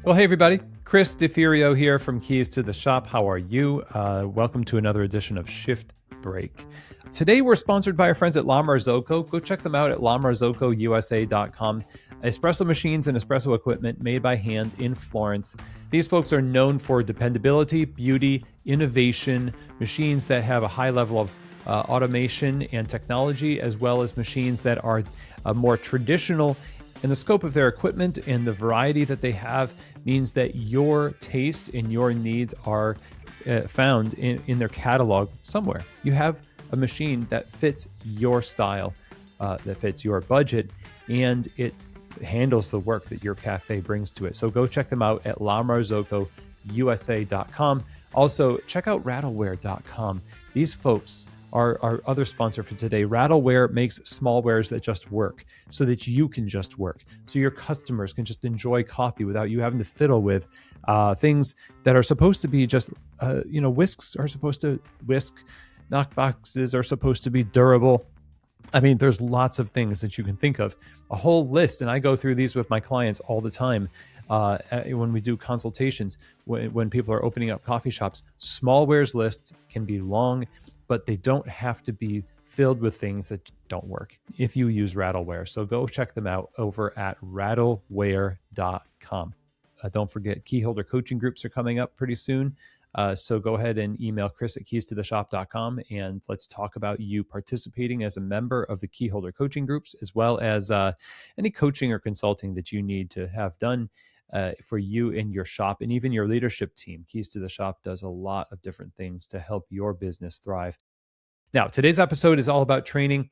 Well, hey, everybody. Chris DeFirio here from Keys to the Shop. How are you? Welcome to another edition of Shift Break. Today, we're sponsored by our friends at La Marzocco. Go check them out at lamarzocco.usa.com. Espresso machines and espresso equipment made by hand in Florence. These folks are known for dependability, beauty, innovation, machines that have a high level of automation and technology, as well as machines that are more traditional. And the scope of their equipment and the variety that they have means that your taste and your needs are found in their catalog somewhere. You have a machine that fits your style, that fits your budget, and it handles the work that your cafe brings to it. So go check them out at lamarzocco.usa.com. Also, check out rattleware.com. These folks are our other sponsor for today. Rattleware makes smallwares that just work so that you can just work. So your customers can just enjoy coffee without you having to fiddle with things that are supposed to be just, whisks are supposed to whisk. Knockboxes are supposed to be durable. I mean, there's lots of things that you can think of, a whole list. And I go through these with my clients all the time. When we do consultations, when people are opening up coffee shops, smallwares lists can be long, but they don't have to be filled with things that don't work if you use Rattleware. So go check them out over at rattleware.com. Don't forget, keyholder coaching groups are coming up pretty soon. So go ahead and email Chris at keystotheshop.com, and let's talk about you participating as a member of the keyholder coaching groups, as well as any coaching or consulting that you need to have done for you in your shop and even your leadership team. Keys to the Shop does a lot of different things to help your business thrive. Now, today's episode is all about training.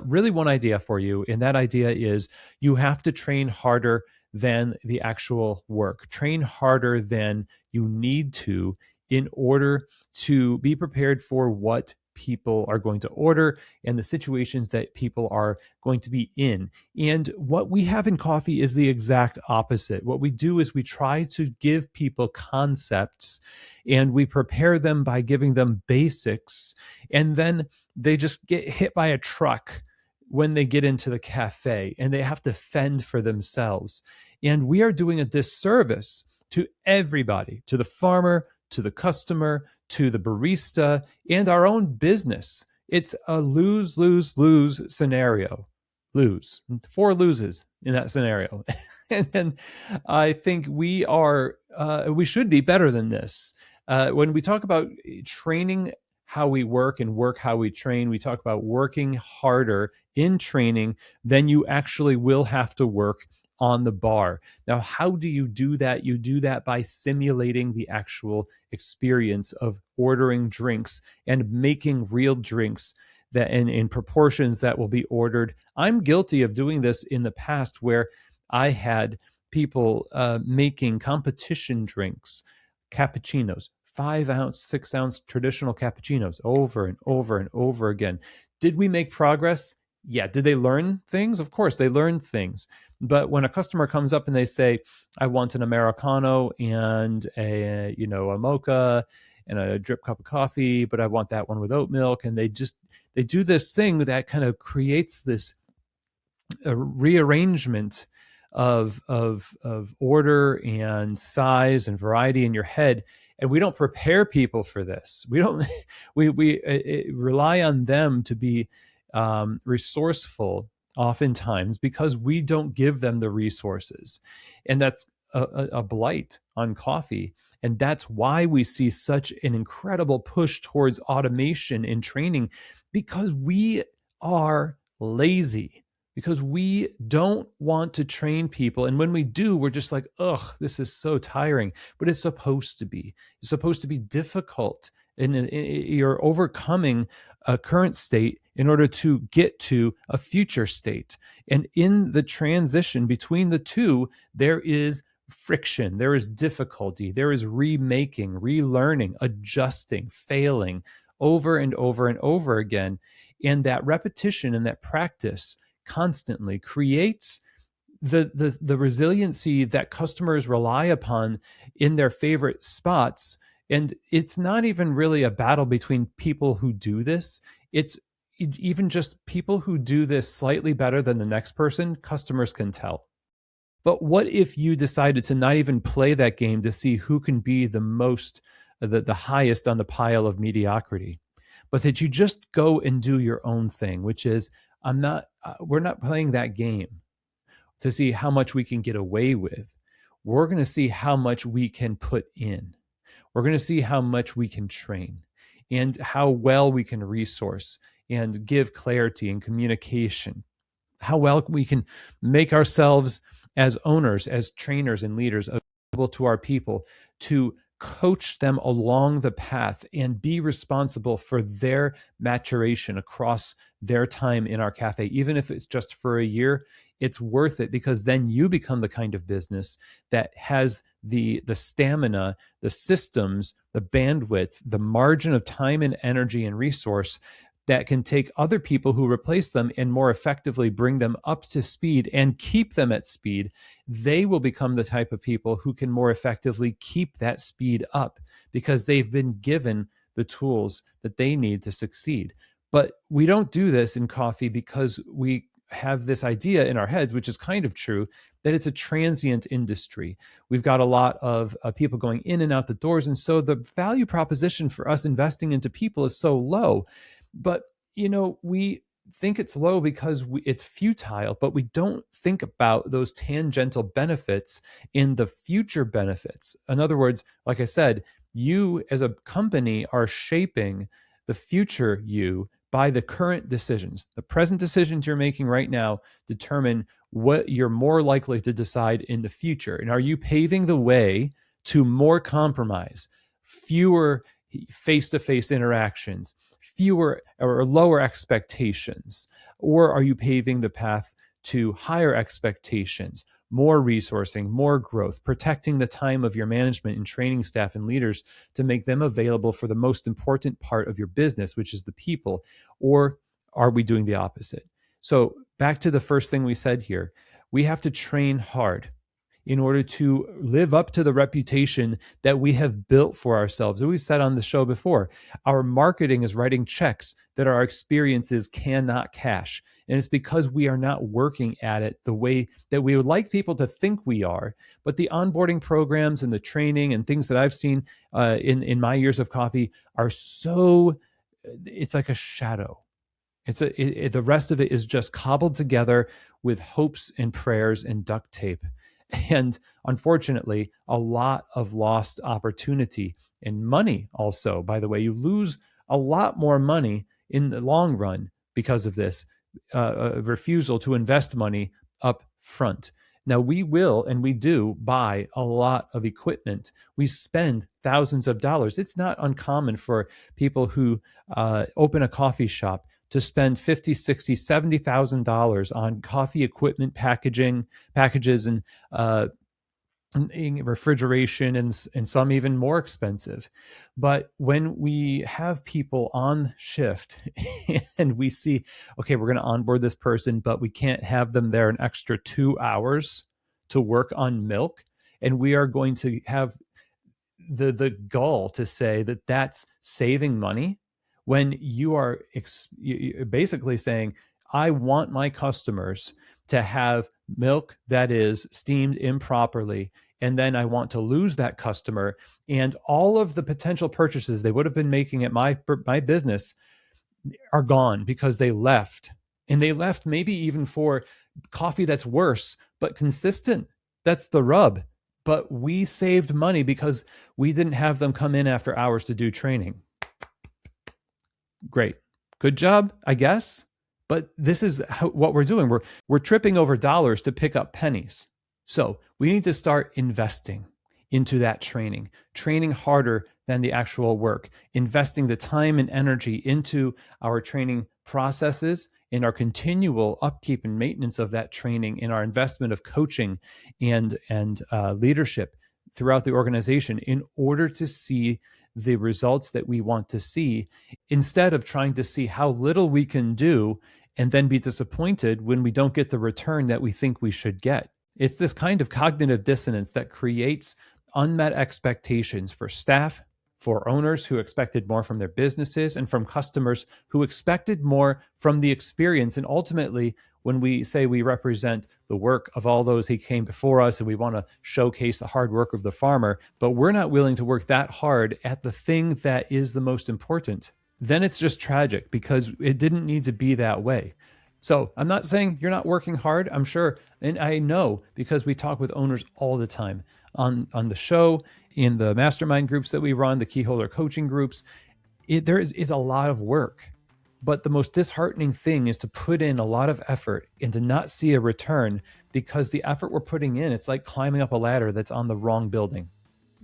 Really one idea for you, and that idea is you have to train harder than the actual work. Train harder than you need to in order to be prepared for what people are going to order and the situations that people are going to be in. And what we have in coffee is the exact opposite. What we do is we try to give people concepts and we prepare them by giving them basics, and then they just get hit by a truck when they get into the cafe and they have to fend for themselves. And we are doing a disservice to everybody, to the farmer, to the customer, to the barista, and our own business. It's a lose, lose, lose scenario. Lose. 4 loses in that scenario. And I think we should be better than this. When we talk about training how we work and work how we train, we talk about working harder in training than you actually will have to work on the bar. Now, how do you do that? You do that by simulating the actual experience of ordering drinks and making real drinks that in proportions that will be ordered. I'm guilty of doing this in the past where I had people making competition drinks, cappuccinos, 5-ounce, 6-ounce traditional cappuccinos over and over and over again. Did we make progress? Yeah. Did they learn things? Of course, they learned things. But when a customer comes up and they say, I want an Americano and a mocha and a drip cup of coffee, but I want that one with oat milk. And they do this thing that kind of creates this rearrangement of order and size and variety in your head. And we don't prepare people for this. We rely on them to be resourceful oftentimes because we don't give them the resources. And that's a blight on coffee. And that's why we see such an incredible push towards automation in training, because we are lazy, because we don't want to train people. And when we do, we're just like, ugh, this is so tiring. But it's supposed to be. It's supposed to be difficult. And you're overcoming a current state in order to get to a future state. And in the transition between the two, there is friction, there is difficulty, there is remaking, relearning, adjusting, failing over and over and over again. And that repetition and that practice constantly creates the resiliency that customers rely upon in their favorite spots. And it's not even really a battle between people who do this. It's even just people who do this slightly better than the next person. Customers can tell. But what if you decided to not even play that game to see who can be the highest on the pile of mediocrity, but that you just go and do your own thing, which is, we're not playing that game to see how much we can get away with. We're going to see how much we can put in. We're going to see how much we can train and how well we can resource and give clarity and communication, how well we can make ourselves as owners, as trainers and leaders available to our people to coach them along the path and be responsible for their maturation across their time in our cafe. Even if it's just for a year, it's worth it, because then you become the kind of business that has the stamina, the systems, the bandwidth, the margin of time and energy and resource that can take other people who replace them and more effectively bring them up to speed and keep them at speed. They will become the type of people who can more effectively keep that speed up because they've been given the tools that they need to succeed. But we don't do this in coffee because we have this idea in our heads, which is kind of true, that it's a transient industry. We've got a lot of people going in and out the doors. And so the value proposition for us investing into people is so low. But, we think it's low because it's futile, but we don't think about those tangential benefits in the future benefits. In other words, like I said, you as a company are shaping the future you by the current decisions. The present decisions you're making right now determine what you're more likely to decide in the future. And are you paving the way to more compromise, fewer face-to-face interactions, fewer or lower expectations? Or are you paving the path to higher expectations, more resourcing, more growth, protecting the time of your management and training staff and leaders to make them available for the most important part of your business, which is the people? Or are we doing the opposite? So back to the first thing we said here, we have to train hard in order to live up to the reputation that we have built for ourselves. As we said on the show before, our marketing is writing checks that our experiences cannot cash. And it's because we are not working at it the way that we would like people to think we are. But the onboarding programs and the training and things that I've seen in my years of coffee are it's like a shadow. The rest of it is just cobbled together with hopes and prayers and duct tape. And unfortunately, a lot of lost opportunity and money also. By the way, you lose a lot more money in the long run because of this refusal to invest money up front. Now, we will and we do buy a lot of equipment. We spend thousands of dollars. It's not uncommon for people who open a coffee shop to spend $50,000, $60,000, $70,000 on coffee equipment packages and refrigeration and some even more expensive. But when we have people on shift and we see, okay, we're going to onboard this person, but we can't have them there an extra 2 hours to work on milk, and we are going to have the gall to say that that's saving money, when you are basically saying, I want my customers to have milk that is steamed improperly, and then I want to lose that customer, and all of the potential purchases they would have been making at my business are gone because they left. And they left maybe even for coffee that's worse, but consistent. That's the rub. But we saved money because we didn't have them come in after hours to do training. Great. Good job, I guess. But this is what we're doing. We're tripping over dollars to pick up pennies. So we need to start investing into that training harder than the actual work, investing the time and energy into our training processes, in our continual upkeep and maintenance of that training, in our investment of coaching and leadership throughout the organization, in order to see the results that we want to see, instead of trying to see how little we can do and then be disappointed when we don't get the return that we think we should get. It's this kind of cognitive dissonance that creates unmet expectations for staff, for owners who expected more from their businesses, and from customers who expected more from the experience. And ultimately, when we say we represent the work of all those who came before us and we want to showcase the hard work of the farmer, but we're not willing to work that hard at the thing that is the most important, then it's just tragic because it didn't need to be that way. So I'm not saying you're not working hard. I'm sure, and I know because we talk with owners all the time on the show, in the mastermind groups that we run, the keyholder coaching groups. There is a lot of work. But the most disheartening thing is to put in a lot of effort and to not see a return because the effort we're putting in, it's like climbing up a ladder that's on the wrong building.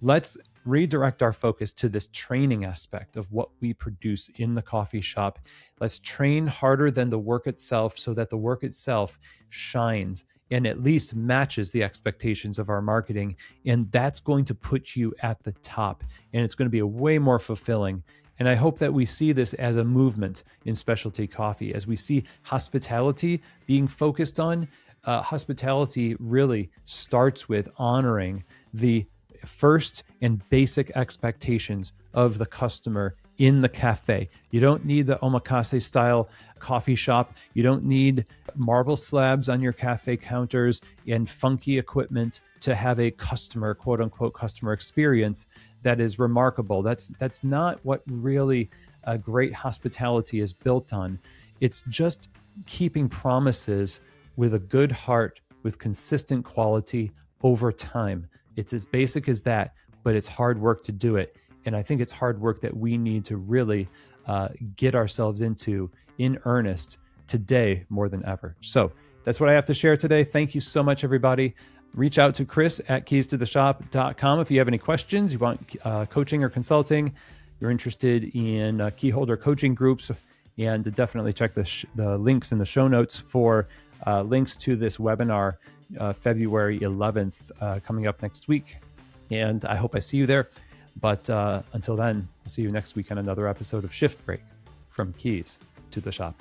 Let's redirect our focus to this training aspect of what we produce in the coffee shop. Let's train harder than the work itself so that the work itself shines and at least matches the expectations of our marketing. And that's going to put you at the top, and it's going to be way more fulfilling. And I hope that we see this as a movement in specialty coffee, as we see hospitality being focused on. Hospitality really starts with honoring the first and basic expectations of the customer in the cafe. You don't need the omakase style coffee shop. You don't need marble slabs on your cafe counters and funky equipment to have a customer, quote unquote, customer experience that is remarkable. That's not what really a great hospitality is built on. It's just keeping promises with a good heart, with consistent quality over time. It's as basic as that, but it's hard work to do it. And I think it's hard work that we need to really get ourselves into in earnest today more than ever. So that's what I have to share today. Thank you so much, everybody. Reach out to Chris at keystotheshop.com if you have any questions, you want coaching or consulting, you're interested in keyholder coaching groups, and definitely check the links in the show notes for links to this webinar, February 11th, coming up next week. And I hope I see you there. But until then, I'll see you next week on another episode of Shift Break from Keys to the Shop.